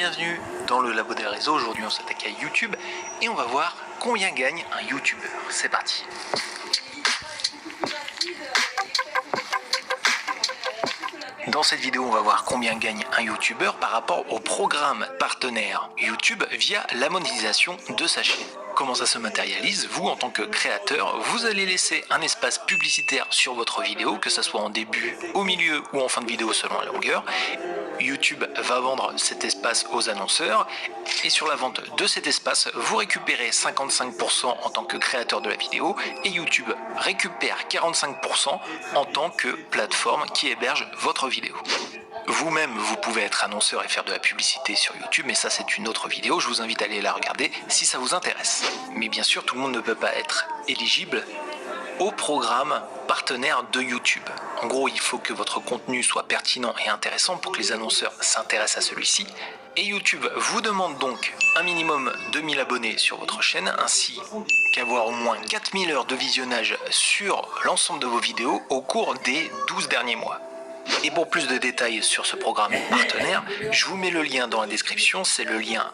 bienvenue dans le Labo des réseaux. Aujourd'hui on s'attaque à YouTube et on va voir combien gagne un YouTuber. C'est parti. Dans cette vidéo, on va voir combien gagne un YouTuber par rapport au programme partenaire YouTube via la monétisation de sa chaîne. Comment ça se matérialise? Vous, en tant que créateur, vous allez laisser un espace publicitaire sur votre vidéo, que ce soit en début, au milieu ou en fin de vidéo selon la longueur. YouTube va vendre cet espace aux annonceurs et sur la vente de cet espace, vous récupérez 55% en tant que créateur de la vidéo et YouTube récupère 45% en tant que plateforme qui héberge votre vidéo. Vous-même, vous pouvez être annonceur et faire de la publicité sur YouTube, mais ça c'est une autre vidéo, je vous invite à aller la regarder si ça vous intéresse. Mais bien sûr, tout le monde ne peut pas être éligible au programme partenaire de YouTube. En gros, il faut que votre contenu soit pertinent et intéressant pour que les annonceurs s'intéressent à celui-ci. Et YouTube vous demande donc un minimum de 1000 abonnés sur votre chaîne, ainsi qu'avoir au moins 4000 heures de visionnage sur l'ensemble de vos vidéos au cours des 12 derniers mois. Et pour plus de détails sur ce programme partenaire, je vous mets le lien dans la description, c'est le lien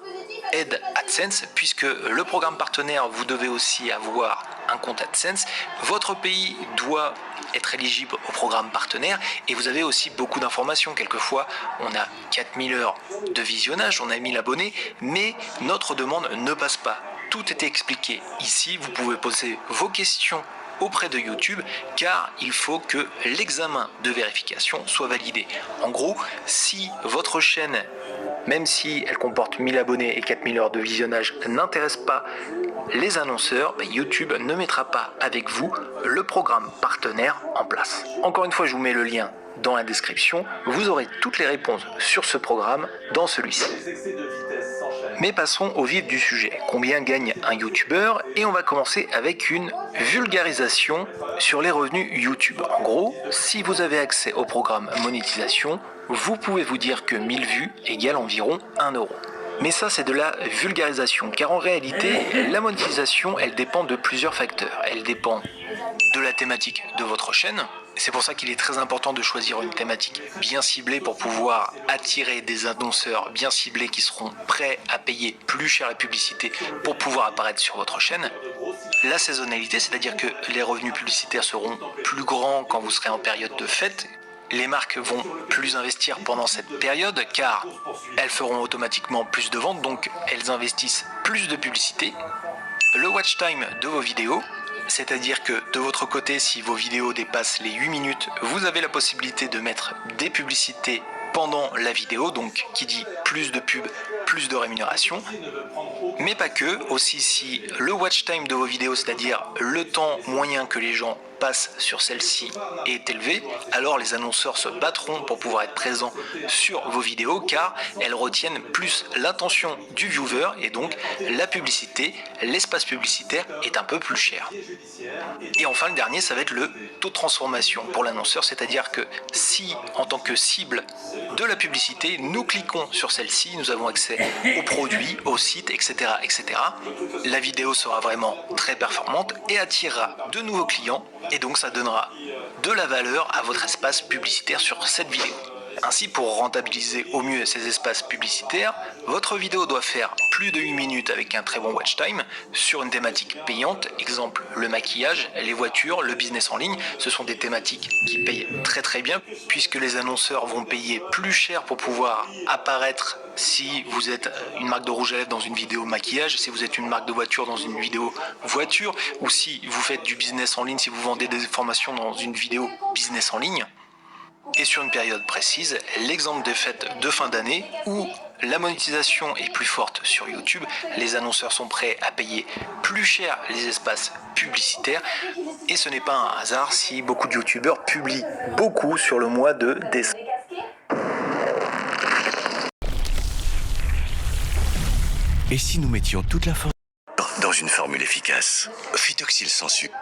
Aide AdSense, puisque le programme partenaire, vous devez aussi avoir un compte AdSense. Votre pays doit être éligible au programme partenaire et vous avez aussi beaucoup d'informations. Quelquefois, on a 4000 heures de visionnage, on a 1000 abonnés, mais notre demande ne passe pas. Tout est expliqué ici, vous pouvez poser vos questions auprès de YouTube car il faut que l'examen de vérification soit validé. En gros, si votre chaîne, même si elle comporte 1000 abonnés et 4000 heures de visionnage, n'intéresse pas les annonceurs, YouTube ne mettra pas avec vous le programme partenaire en place. Encore une fois, je vous mets le lien dans la description. Vous aurez toutes les réponses sur ce programme dans celui-ci. Mais passons au vif du sujet. Combien gagne un YouTuber? Et on va commencer avec une vulgarisation sur les revenus YouTube. En gros, si vous avez accès au programme monétisation, vous pouvez vous dire que 1000 vues égale environ 1 euro. Mais ça, c'est de la vulgarisation, car en réalité, la monétisation, elle dépend de plusieurs facteurs. Elle dépend de la thématique de votre chaîne. C'est pour ça qu'il est très important de choisir une thématique bien ciblée pour pouvoir attirer des annonceurs bien ciblés qui seront prêts à payer plus cher la publicité pour pouvoir apparaître sur votre chaîne. La saisonnalité, c'est-à-dire que les revenus publicitaires seront plus grands quand vous serez en période de fête. Les marques vont plus investir pendant cette période car elles feront automatiquement plus de ventes, donc elles investissent plus de publicité. Le watch time de vos vidéos, c'est-à-dire que de votre côté, si vos vidéos dépassent les 8 minutes, vous avez la possibilité de mettre des publicités pendant la vidéo, donc qui dit plus de pubs, plus de rémunération. Mais pas que, aussi si le watch time de vos vidéos, c'est-à-dire le temps moyen que les gens passent sur celle-ci est élevé, alors les annonceurs se battront pour pouvoir être présents sur vos vidéos car elles retiennent plus l'attention du viewer et donc la publicité, l'espace publicitaire est un peu plus cher. Et enfin le dernier, ça va être le taux de transformation pour l'annonceur, c'est-à-dire que si en tant que cible de la publicité, nous cliquons sur celle-ci, nous avons accès aux produits, au site, etc., etc. La vidéo sera vraiment très performante et attirera de nouveaux clients et donc ça donnera de la valeur à votre espace publicitaire sur cette vidéo. Ainsi, pour rentabiliser au mieux ces espaces publicitaires, votre vidéo doit faire plus de 8 minutes avec un très bon watch time sur une thématique payante, exemple le maquillage, les voitures, le business en ligne. Ce sont des thématiques qui payent très bien puisque les annonceurs vont payer plus cher pour pouvoir apparaître si vous êtes une marque de rouge à lèvres dans une vidéo maquillage, si vous êtes une marque de voiture dans une vidéo voiture, ou si vous faites du business en ligne, si vous vendez des formations dans une vidéo business en ligne. Et sur une période précise, l'exemple des fêtes de fin d'année où la monétisation est plus forte sur YouTube, les annonceurs sont prêts à payer plus cher les espaces publicitaires et ce n'est pas un hasard si beaucoup de YouTubeurs publient beaucoup sur le mois de décembre. Et si nous mettions toute la force dans une formule efficace, Phytoxyl sans sucre.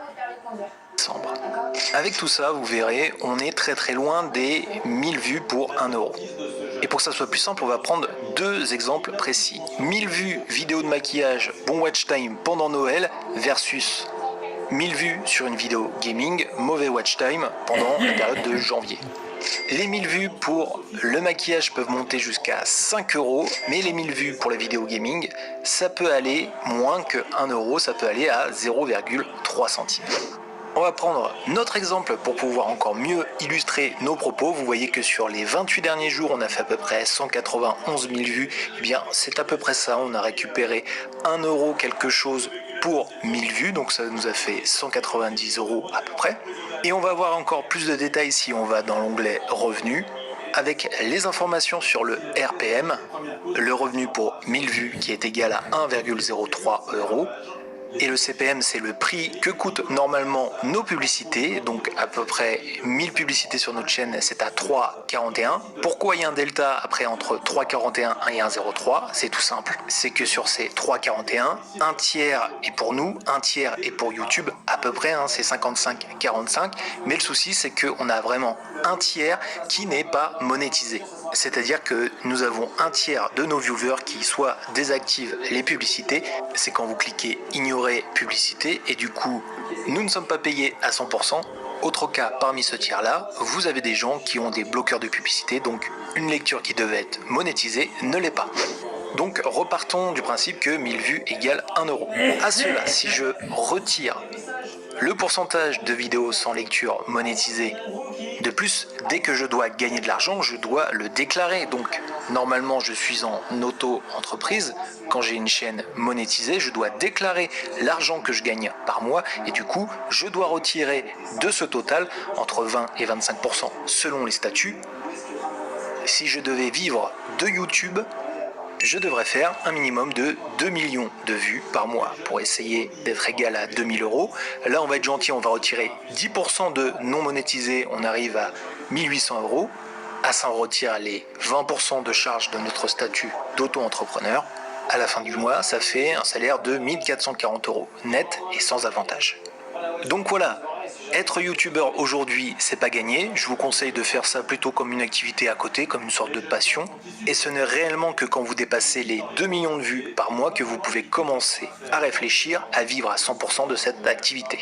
Avec tout ça, vous verrez, on est très loin des 1000 vues pour 1 euro. Et pour que ça soit plus simple, on va prendre deux exemples précis. 1000 vues vidéo de maquillage, bon watch time pendant Noël versus 1000 vues sur une vidéo gaming, mauvais watch time pendant la période de janvier. Les 1000 vues pour le maquillage peuvent monter jusqu'à 5 euros, mais les 1000 vues pour la vidéo gaming, ça peut aller moins que 1 euro, ça peut aller à 0,3 centimes. On va prendre notre exemple pour pouvoir encore mieux illustrer nos propos. Vous voyez que sur les 28 derniers jours, on a fait à peu près 191 000 vues. Eh bien, c'est à peu près ça. On a récupéré 1 euro quelque chose pour 1000 vues. Donc, ça nous a fait 190 euros à peu près. Et on va avoir encore plus de détails si on va dans l'onglet Revenus, avec les informations sur le RPM, le revenu pour 1000 vues qui est égal à 1,03 euros. Et le CPM, c'est le prix que coûtent normalement nos publicités. Donc à peu près 1000 publicités sur notre chaîne, c'est à 3,41. Pourquoi il y a un delta après entre 3,41 et 1,03? C'est tout simple. C'est que sur ces 3,41, un tiers est pour nous, un tiers est pour YouTube. À peu près, c'est 55-45. Mais le souci, c'est qu'on a vraiment un tiers qui n'est pas monétisé. C'est-à-dire que nous avons un tiers de nos viewers qui soit désactivent les publicités. C'est quand vous cliquez ignorer publicité et du coup, nous ne sommes pas payés à 100%. Autre cas, parmi ce tiers-là, vous avez des gens qui ont des bloqueurs de publicité, donc une lecture qui devait être monétisée ne l'est pas. Donc repartons du principe que 1000 vues égale 1 euro. À cela, si je retire le pourcentage de vidéos sans lecture monétisées, de plus, dès que je dois gagner de l'argent, je dois le déclarer. Donc, normalement, je suis en auto-entreprise. Quand j'ai une chaîne monétisée, je dois déclarer l'argent que je gagne par mois. Et du coup, je dois retirer de ce total entre 20 et 25% selon les statuts. Si je devais vivre de YouTube, je devrais faire un minimum de 2 millions de vues par mois pour essayer d'être égal à 2000 euros. Là, on va être gentil, on va retirer 10% de non monétisés, on arrive à 1800 euros. À ça, on retire les 20% de charges de notre statut d'auto-entrepreneur. À la fin du mois, ça fait un salaire de 1440 euros net et sans avantage. Donc voilà. Être youtubeur aujourd'hui, c'est pas gagné. Je vous conseille de faire ça plutôt comme une activité à côté, comme une sorte de passion. Et ce n'est réellement que quand vous dépassez les 2 millions de vues par mois que vous pouvez commencer à réfléchir à vivre à 100% de cette activité.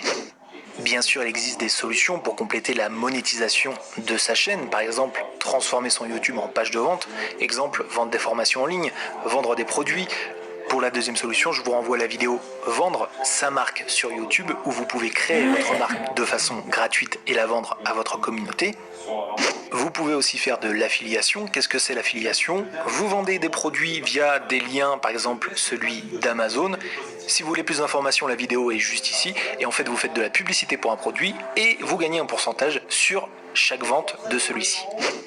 Bien sûr, il existe des solutions pour compléter la monétisation de sa chaîne. Par exemple, transformer son YouTube en page de vente. Exemple, vendre des formations en ligne, vendre des produits. Pour la deuxième solution, je vous renvoie à la vidéo Vendre sa marque sur YouTube où vous pouvez créer votre marque de façon gratuite et la vendre à votre communauté. Vous pouvez aussi faire de l'affiliation. Qu'est-ce que c'est l'affiliation? Vous vendez des produits via des liens, par exemple celui d'Amazon. Si vous voulez plus d'informations, la vidéo est juste ici. Et en fait, vous faites de la publicité pour un produit et vous gagnez un pourcentage sur chaque vente de celui-ci.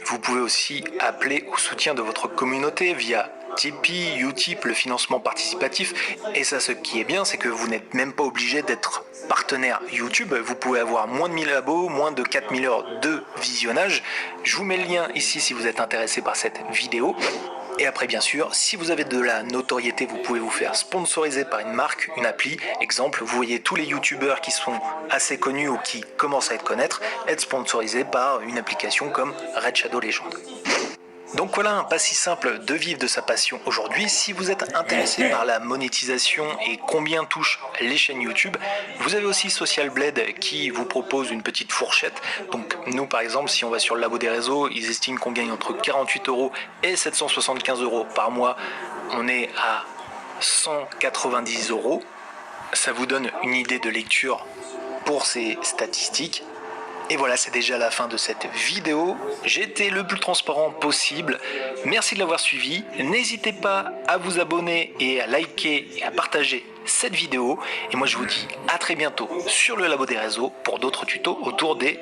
Vous pouvez aussi appeler au soutien de votre communauté via Tipeee, Utip, le financement participatif. Et ça, ce qui est bien, c'est que vous n'êtes même pas obligé d'être partenaire YouTube. Vous pouvez avoir moins de 1000 abos, moins de 4000 heures de visionnage. Je vous mets le lien ici si vous êtes intéressé par cette vidéo. Et après, bien sûr, si vous avez de la notoriété, vous pouvez vous faire sponsoriser par une marque, une appli. Exemple, vous voyez tous les youtubeurs qui sont assez connus ou qui commencent à être connaître, être sponsorisés par une application comme Red Shadow Legend. Donc voilà, pas si simple de vivre de sa passion aujourd'hui. Si vous êtes intéressé par la monétisation et combien touchent les chaînes YouTube, vous avez aussi Social Blade qui vous propose une petite fourchette. Donc nous par exemple, si on va sur le labo des réseaux, ils estiment qu'on gagne entre 48 euros et 775 euros par mois. On est à 190 euros. Ça vous donne une idée de lecture pour ces statistiques. Et voilà, c'est déjà la fin de cette vidéo. J'ai été le plus transparent possible. Merci de l'avoir suivi. N'hésitez pas à vous abonner et à liker et à partager cette vidéo. Et moi, je vous dis à très bientôt sur le Labo des réseaux pour d'autres tutos autour des